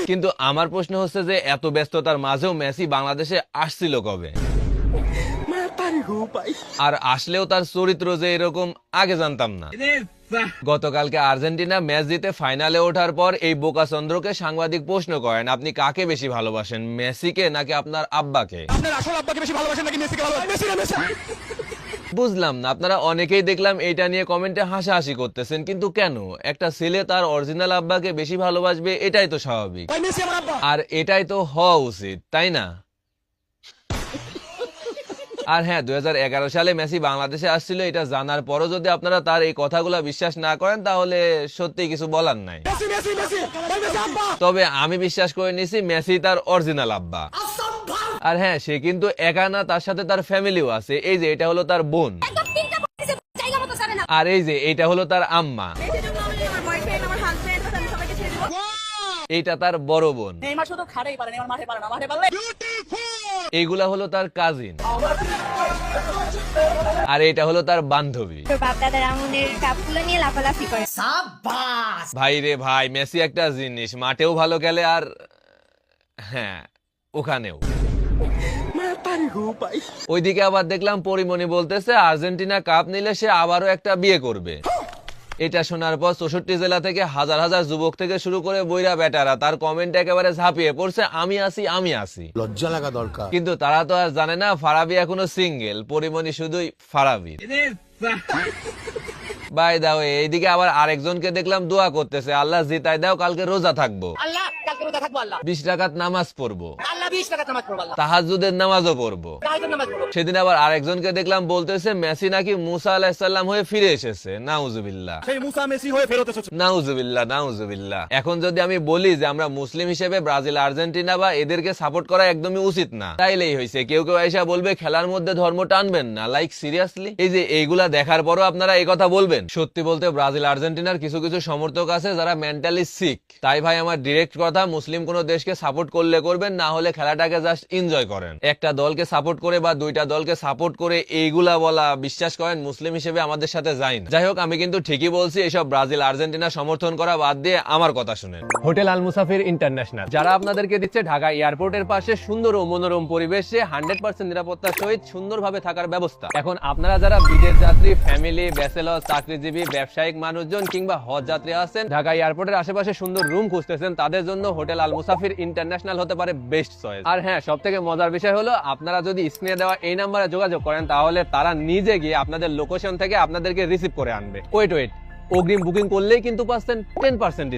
কিন্তু আমার প্রশ্ন হচ্ছে যে এত ব্যস্ততার মাঝেও মেসি বাংলাদেশে আসছিল কবে, আর আসলেও তার চরিত্র যে এরকম আগে জানতাম না। গতকালকে আর্জেন্টিনা ম্যাচ জিতে ফাইনালে ওঠার পর এই বোকাচন্দ্রকে সাংবাদিক প্রশ্ন করেন, আপনি কাকে বেশি ভালোবাসেন, মেসিকে নাকি আপনার আব্বাকে? বুঝলাম না, আপনারা অনেকেই দেখলাম এটা নিয়ে কমেন্টে হাসাহাসি করতেছেন, কিন্তু কেন? একটা ছেলে তার অরিজিনাল আব্বাকে বেশি ভালোবাসবে, এটাই তো স্বাভাবিক, আর এটাই তো হওয়া উচিত, তাই না? আর হ্যাঁ, 2011 সালে মেসি বাংলাদেশে আসছিল, এটা জানার পরও যদি আপনারা তার এই কথাগুলো বিশ্বাস না করেন তাহলে সত্যি কিছু বলার নাই। তবে আমি বিশ্বাস করে নিছি মেসি তার অরিজিনাল আব্বা। আর হ্যাঁ, সে কিন্তু একা না, তার সাথে তার ফ্যামিলিও আছে। এই যে এটা হলো তার বোন, আর এই যে এটা হলো তার আম্মা, এইটা তার বড় বোন, এইগুলা হলো তার কাজিন, আর এটা হলো তার বান্ধবী। ভাই রে ভাই, মেসি একটা জিনিস, মাঠেও ভালো খেলে আর হ্যাঁ ওখানেও। ওইদিকে আবার দেখলাম পরিমণি বলতেছে আর্জেন্টিনা কাপ নিলে সে আবারও একটা বিয়ে করবে। এটা শোনার পর 64 জেলা থেকে হাজার হাজার যুবক থেকে শুরু করে বইরা বেটারা তার কমেন্ট একেবারে ঝাঁপিয়ে পড়ছে, আমি আসি আমি আসি। লজ্জা লাগা দরকার। কিন্তু তারা তো আর জানে না ফারাবি এখনো সিঙ্গেল, পরিমণি শুধুই ফারাবি। বাই দাও, এইদিকে আবার আরেকজনকে দেখলাম দোয়া করতেছে, আল্লাহ জিতাই দাও, কালকে রোজা থাকবো, 20 রাকাত নামাজ পড়বো, তাহাজ্জুদের নামাজও পড়বো। সেদিন আবার আরেকজনকে দেখলাম বলতেছে মেসি নাকি মুসা আলাইহিস সালাম হয়ে ফিরে এসেছে। নাউজুবিল্লাহ, সেই মুসা মেসি হয়ে ফেরত এসেছে। নাউজুবিল্লাহ, নাউজুবিল্লাহ। এখন যদি আমি বলি যে আমরা মুসলিম হিসেবে ব্রাজিল আর্জেন্টিনা বা এদেরকে সাপোর্ট করা একদমই উচিত না, তাইলেই হয়েছে কেউ কেউ এসে বলবে খেলার মধ্যে ধর্ম টানবেন না। Like seriously? এই যে এইগুলা দেখার পরও আপনারা এই কথা বলবেন? সত্যি বলতে ব্রাজিল আর্জেন্টিনার কিছু কিছু সমর্থক আছে যারা মেন্টালি সিক। তাই ভাই আমার ডিরেক্ট কথা, মুসলিম কোন দেশকে সাপোর্ট করলে করবেন, না হলে খেলাটাকে জাস্ট এনজয় করেন। একটা দলকে সাপোর্ট করে বা দুইটা দলকে সাপোর্ট করে এইগুলা বলা, বিশ্বাস করেন মুসলিম হিসেবে আমাদের সাথে যায় না। যাই হোক, আমি কিন্তু ঠিকই বলছি, এসব ব্রাজিল আর্জেন্টিনা সমর্থন করা বাদ দিয়ে আমার কথা শুনেন। হোটেল আল মুসাফির ইন্টারন্যাশনাল যারা আপনাদেরকে দিচ্ছে ঢাকা এয়ারপোর্টের পাশে সুন্দর ও মনোরম পরিবেশে 100% নিরাপত্তার সহিত সুন্দরভাবে থাকার ব্যবস্থা। এখন আপনারা যারা বিদেশ যাত্রী, ফ্যামিলি, ব্যাচেলর, চাকরিজীবী, ব্যবসায়িক মানুষজন কিংবা হজ যাত্রী আছেন, ঢাকা এয়ারপোর্টের আশেপাশে সুন্দর রুম খুঁজতেছেন, তাদের জন্য হোটেল আল মুসাফির ইন্টারন্যাশনাল হতে পারে বেস্ট চয়েস। আর হ্যাঁ, সব থেকে মজার বিষয় হলো আপনারা যদি স্ক্রিনে দেওয়া এই নাম্বারে যোগাযোগ করেন তাহলে তারা নিজে গিয়ে আপনাদের লোকেশন থেকে আপনাদেরকে রিসিভ করে আনবে। ওয়েট, অগ্রিম বুকিং করলেই কিন্তু পাচ্ছেন 10%